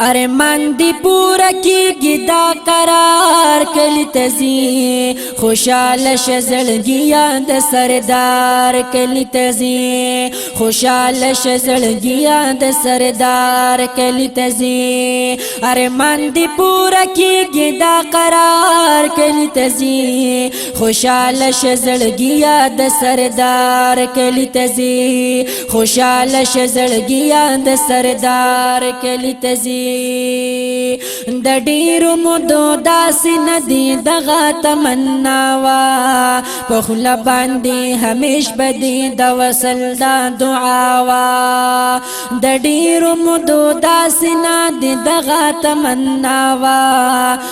ارمان دی پورا کیږي دا قرار کلی تزي خوشاله شزړګیا د سردار کلی تزي خوشاله شزړګیا د سردار کلی تزي ارمان دی پورا کیږي دا قرار کلی تزي خوشاله شزړګیا د سردار کلی تزي خوشاله شزړګیا د سردار کلی تزي د ډیرو مودو داسې ندی دغه تمنا وا په خوله باندې همیش بدی د وصل دا دعا وا د ډیرو مودو داسې ندی دغه تمنا وا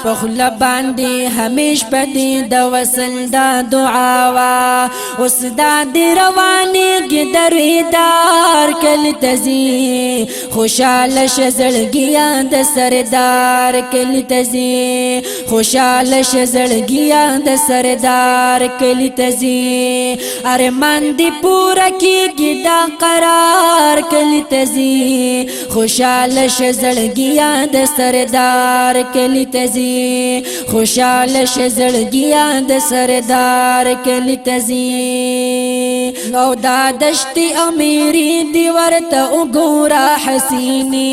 په خوله باندې همیش بدی د وصل دا دعا وا اوس دا دی روانېږي درویدار کلی تزي خوشاله شزړګیا د سردار کلی تزي خوشاله شزړګیا د سردار کلی تزي ارمان دی پورا کیږي دا قرار کلی تزي خوشاله شزړګیا د سردار کلی تزي خوشاله شزړګیا د سردار کلی تزي او دا دشتي امیری دی ورته وګورا حسینی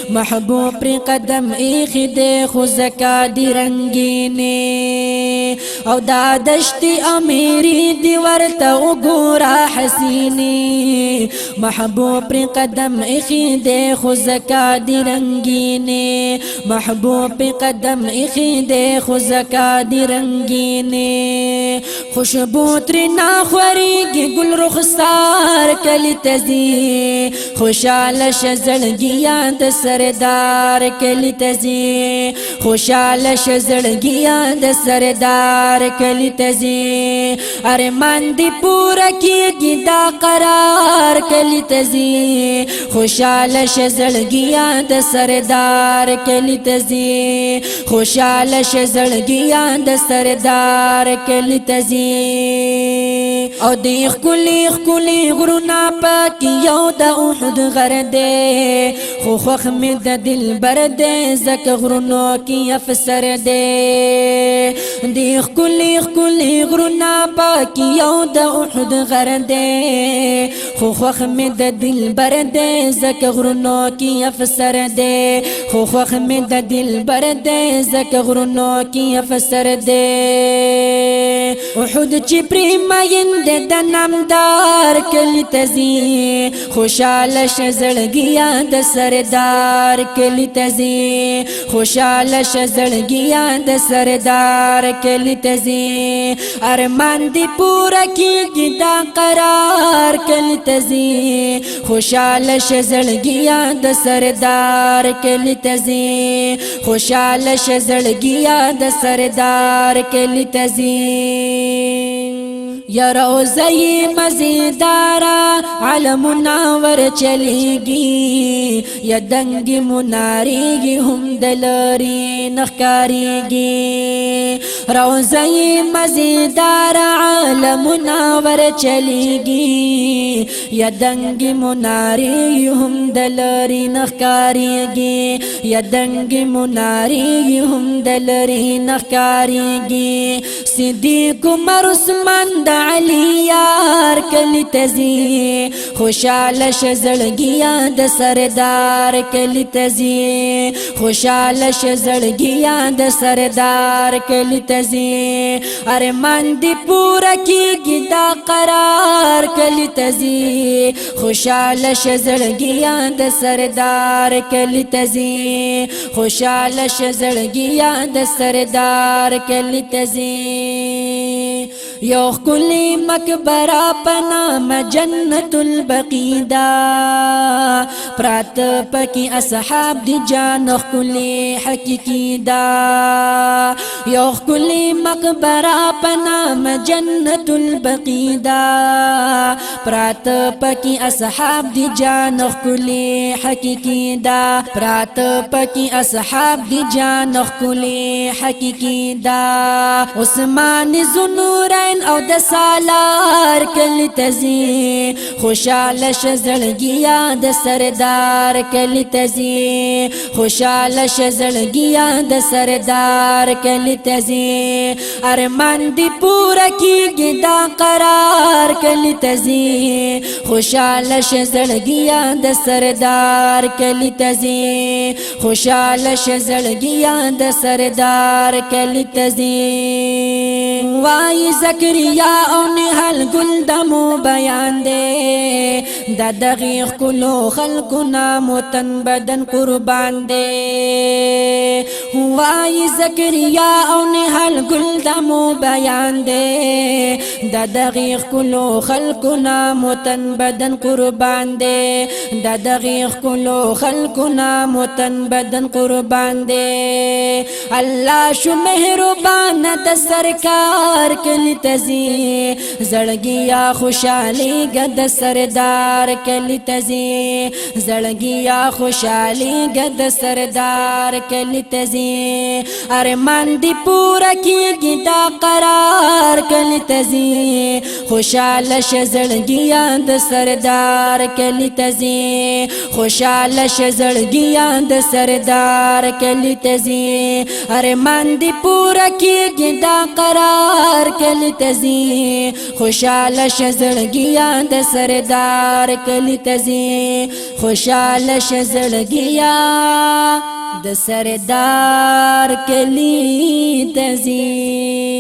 محبوب پر قدم ایخی دے خو زکا دی رنگینی او دا دشتی امیری دی ورطا اگورا حسینی محبوب پر قدم ایخی دے خو زکا دی رنگینی محبوب پر قدم ایخی دے خو زکا دی رنگینی خوشبو ترنا خوریگی گل رخسار کلی تزی خوشاله شزړګیا د سردار کلی تزي خوشاله شزړګیا د سردار کلی تزي ارمان دی پورا کیږي دا قرار کلی تزي خوشاله شزړګیا د سردار کلی تزي خوشاله شزړګیا د سردار کلی تزي او دی خکلی غرونا پاکی یو دا احد غرده خو خوخ می د دل برده زک غرونو کی افسر ده دی خکلی غرونا پاکی یو دا احد غرده خو خوخ می د دل برده زک غرونو کی افسر ده خو خوخ می د دل برده زک غرونو کی افسر ده احد چی پریماین د نامدار کلی تزي خوشاله شزړګیا د سردار کلی تزي خوشاله شزړګیا د سردار کلی تزي ارمان دی پورا کیږي دا قرار کلی تزي خوشاله شزړګیا د سردار کلی تزي خوشاله شزړګیا د سردار کلی تزي یا روزی مزیدارا علمنا ور چلیگی یا دنگی مناریگی هم دلاری نخکاریگی روزی مزیدارا علمنا ور چلیگی یا دنگی مناریگی هم دلاری نخکاریگی یا دنگی مناریگی هم دلاری نخکاریگی صدیق عمر عثمان د علی یار کلی تزي خوشاله شزړګیا د سردار کلی تزي خوشاله شزړګیا د سردار کلی تزي ارمان دی پورا کیږي دا قرار کلی تزي خوشاله شزړګیا د سردار کلی تزي خوشاله شزړګیا د سردار کلی تزي یو کلی مقبرہ پنام جنت البقیدا پرات پکی اصحاب دی جان کلی حقیقی دا یو کلی مقبرہ پنام جنت البقیدا پرات پکی اصحاب دی جان کلی حقیقی دا پرات پکی اصحاب دی جان کلی حقیقی دا عثمان ذو نورین حسین او د سالار کلی تزي خوشاله شزړګیا د سردار کلی تزي خوشاله شزړګیا د سردار کلی تزي ارمان دی پورا کیږي دا قرار کلی تزي خوشاله شزړګیا د سردار کلی تزي خوشاله شزړګیا د سردار کلی تزي وای زکریا او نهال گل دمو بیان دے دا دغیق کلو خلقنا متن بدن قربان دے وای زکریا او نهال گل دمو بیان دے دا دغیق کلو خلقنا متن بدن قربان دے دا دغیق کلو خلقنا متن بدن قربان دے اللہ شو مہربان د سرکار کلی تزي زړګیا خوشالي گد سردار کلی تزي زړګیا خوشالي گد سردار کلی تزي ارمان دی پورا کیږي دا قرار کلی تزي خوشاله شزړګیا د سردار کلی تزي خوشاله شزړګیا د سردار کلی تزي ارمان دی پورا کیږي دا قرار کلی تزي خوشاله شزړګیا د سردار کلی تزي خوشاله شزړګیا د سردار کلی تزي